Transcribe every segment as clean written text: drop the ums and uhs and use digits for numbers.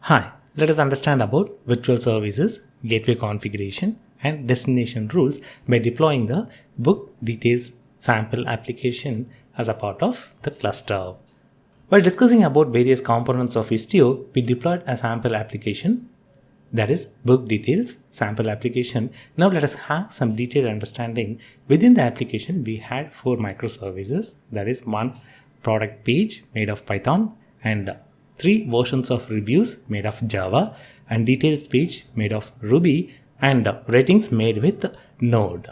Hi, let us understand about virtual services, gateway configuration, and destination rules by deploying the book details sample application as a part of the cluster. While discussing about various components of Istio, we deployed a sample application, that is book details sample application. Now let us have some detailed understanding. Within the application, we had 4 microservices, that is one product page made of Python and 3 versions of reviews made of Java and details page made of Ruby and ratings made with Node.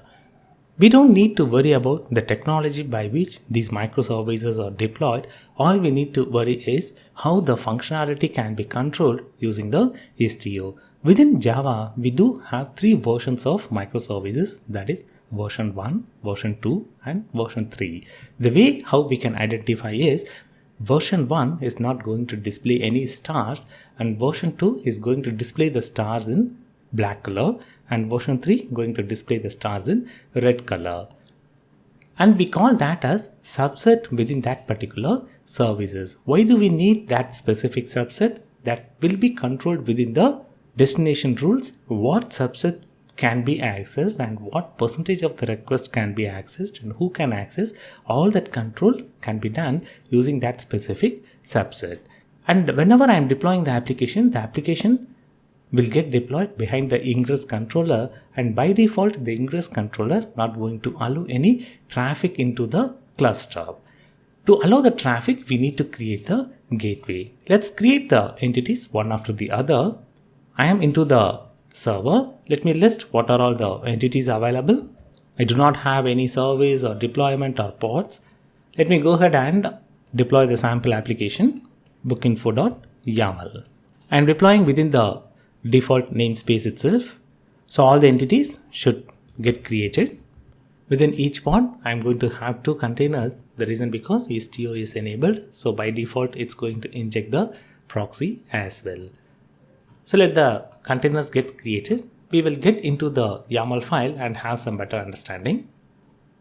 We don't need to worry about the technology by which these microservices are deployed. All we need to worry is how the functionality can be controlled using the Istio. Within Java, we do have 3 versions of microservices, that is version 1, version 2 and version 3. The way how we can identify is version 1 is not going to display any stars and version 2 is going to display the stars in black color and version 3 going to display the stars in red color. And we call that as subset within that particular services. Why do we need that specific subset? That will be controlled within the destination rules. What subset can be accessed and what percentage of the request can be accessed and who can access, all that control can be done using that specific subset. And whenever I am deploying the application will get deployed behind the ingress controller, and by default the ingress controller not going to allow any traffic into the cluster. To allow the traffic, we need to create the gateway. Let's create the entities one after the other. I am into the server. Let me list what are all the entities available. I do not have any service or deployment or pods. Let me go ahead and deploy the sample application bookinfo.yaml. I am deploying within the default namespace itself. So all the entities should get created. Within each pod, I am going to have 2 containers. The reason because Istio is enabled. So by default, it's going to inject the proxy as well. So let the containers get created. We will get into the YAML file and have some better understanding.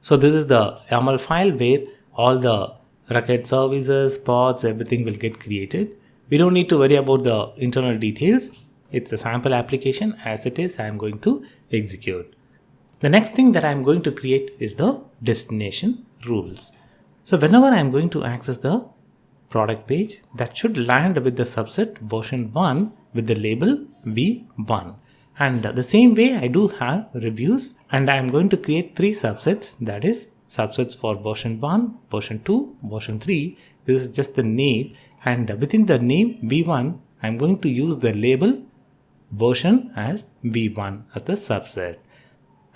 So this is the YAML file where all the Rocket services, pods, everything will get created. We don't need to worry about the internal details. It's a sample application as it is. I am going to execute. The next thing that I am going to create is the destination rules. So whenever I am going to access the product page, that should land with the subset version 1 with the label v1. And the same way I do have reviews, and I am going to create 3 subsets, that is subsets for version 1, version 2, version 3. This is just the name, and within the name v1 I am going to use the label version as v1 as the subset.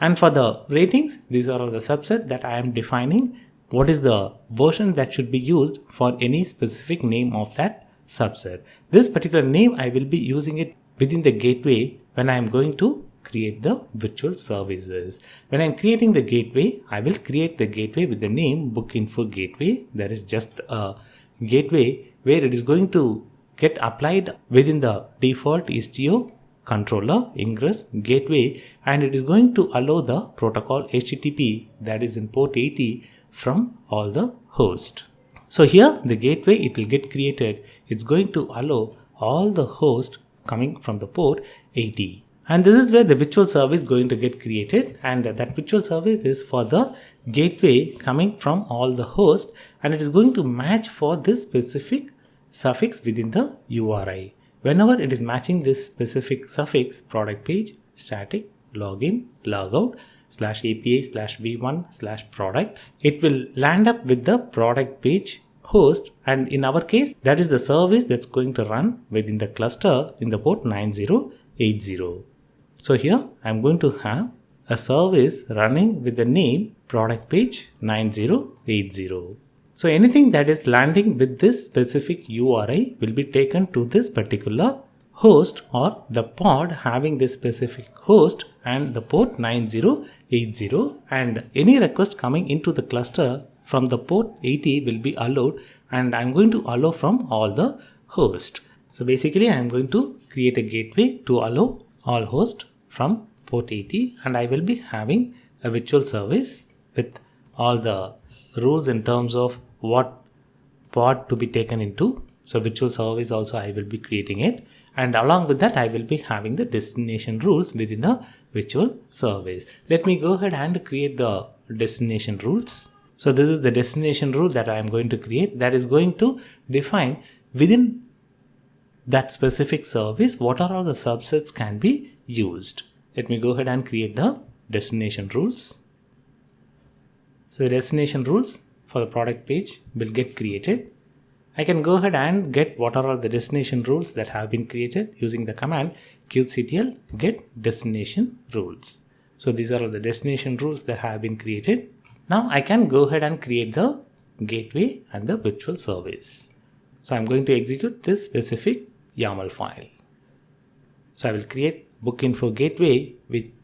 And for the ratings, these are all the subset that I am defining what is the version that should be used for any specific name of that subset. This particular name I will be using it within the gateway when I am going to create the virtual services. When I am creating the gateway, I will create the gateway with the name bookinfo gateway. That is just a gateway where it is going to get applied within the default Istio controller ingress gateway, and it is going to allow the protocol HTTP, that is in port 80, from all the host. So here the gateway, it will get created. It's going to allow all the host coming from the port 80. And this is where the virtual service is going to get created, and that virtual service is for the gateway coming from all the hosts, and it is going to match for this specific suffix within the URI. Whenever it is matching this specific suffix, product page, static, login, logout, /API /v1 /products, it will land up with the product page host, and in our case, that is the service that's going to run within the cluster in the port 9080. So here I'm going to have a service running with the name product page 9080. So anything that is landing with this specific URI will be taken to this particular host or the pod having this specific host and the port 9080, and any request coming into the cluster from the port 80 will be allowed, and I'm going to allow from all the hosts. So basically I'm going to create a gateway to allow all hosts from port 80, and I will be having a virtual service with all the rules in terms of what pod to be taken into So virtual service also I will be creating it, and along with that I will be having the destination rules within the virtual service. Let me go ahead and create the destination rules. So this is the destination rule that I am going to create, that is going to define within that specific service what are all the subsets can be used. Let me go ahead and create the destination rules. So the destination rules for the product page will get created. I can go ahead and get what are all the destination rules that have been created using the command kubectl get destination rules. So these are all the destination rules that have been created. Now I can go ahead and create the gateway and the virtual service. So I'm going to execute this specific YAML file. So I will create bookinfo gateway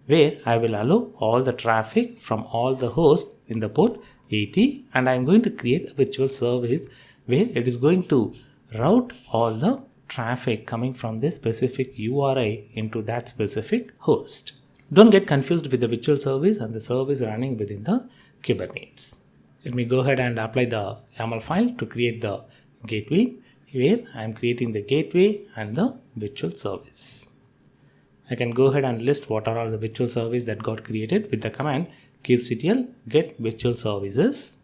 where I will allow all the traffic from all the hosts in the port 80, and I'm going to create a virtual service where it is going to route all the traffic coming from this specific URI into that specific host. Don't get confused with the virtual service and the service running within the Kubernetes. Let me go ahead and apply the YAML file to create the gateway where I am creating the gateway and the virtual service. I can go ahead and list what are all the virtual services that got created with the command kubectl get virtual services.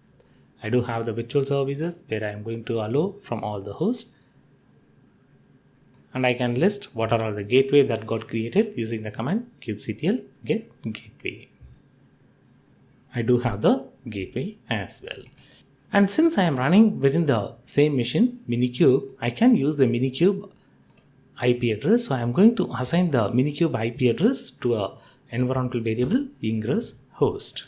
I do have the virtual services where I am going to allow from all the hosts, and I can list what are all the gateway that got created using the command kubectl get gateway. I do have the gateway as well. And since I am running within the same machine Minikube, I can use the Minikube IP address. So I am going to assign the Minikube IP address to a environmental variable ingress host.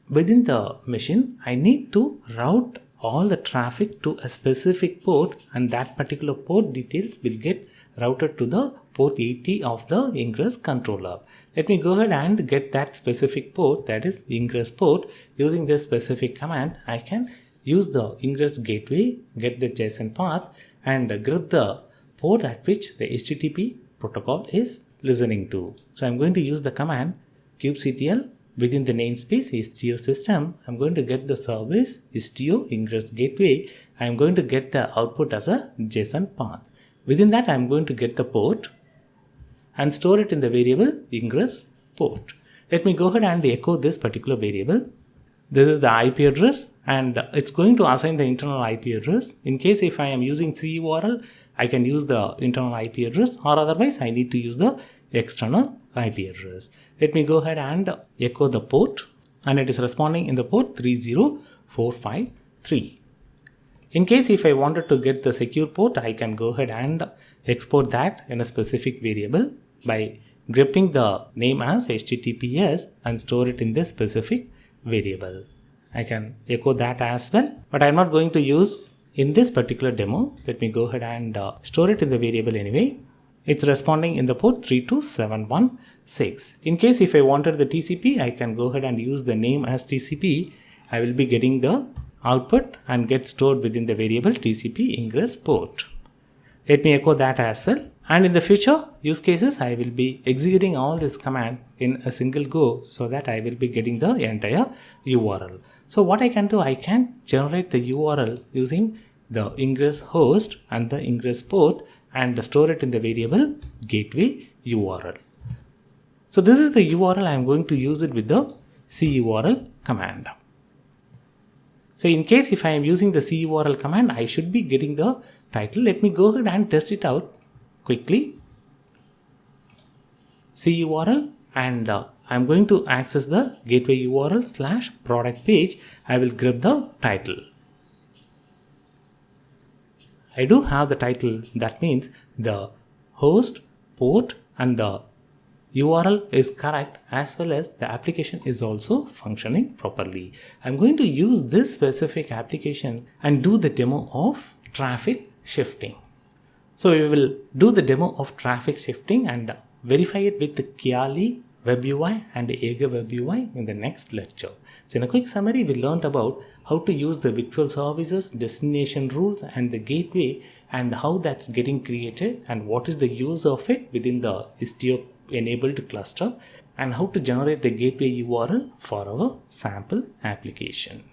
Within the machine, I need to route all the traffic to a specific port, and that particular port details will get routed to the port 80 of the ingress controller. Let me go ahead and get that specific port, that is ingress port. Using this specific command, I can use the ingress gateway, get the JSON path, and grab the port at which the HTTP protocol is listening to. So I'm going to use the command kubectl within the namespace Istio system. I'm going to get the service Istio ingress gateway. I'm going to get the output as a JSON path. Within that, I'm going to get the port and store it in the variable ingress port. Let me go ahead and echo this particular variable. This is the IP address, and it's going to assign the internal IP address. In case if I am using CURL, I can use the internal IP address, or otherwise I need to use the external IP address. Let me go ahead and echo the port, and it is responding in the port 30453. In case if I wanted to get the secure port, I can go ahead and export that in a specific variable by gripping the name as HTTPS and store it in this specific variable. I can echo that as well, but I'm not going to use in this particular demo. Let me go ahead and store it in the variable anyway. It's responding in the port 32716. In case if I wanted the TCP, I can go ahead and use the name as TCP. I will be getting the output and get stored within the variable TCP ingress port. Let me echo that as well. And in the future use cases, I will be executing all this command in a single go so that I will be getting the entire URL. So what I can do, I can generate the URL using the ingress host and the ingress port and store it in the variable gateway URL. So this is the URL. I am going to use it with the curl command. So in case if I am using the curl command, I should be getting the title. Let me go ahead and test it out quickly. curl, and I'm going to access the gateway URL / product page. I will grab the title. I do have the title. That means the host, port, and the URL is correct, as well as the application is also functioning properly. I'm going to use this specific application and do the demo of traffic shifting. So we will do the demo of traffic shifting and verify it with the Kiali Web UI and Eager Web UI in the next lecture. So in a quick summary, we learned about how to use the virtual services, destination rules, and the gateway, and how that's getting created and what is the use of it within the Istio enabled cluster, and how to generate the gateway URL for our sample application.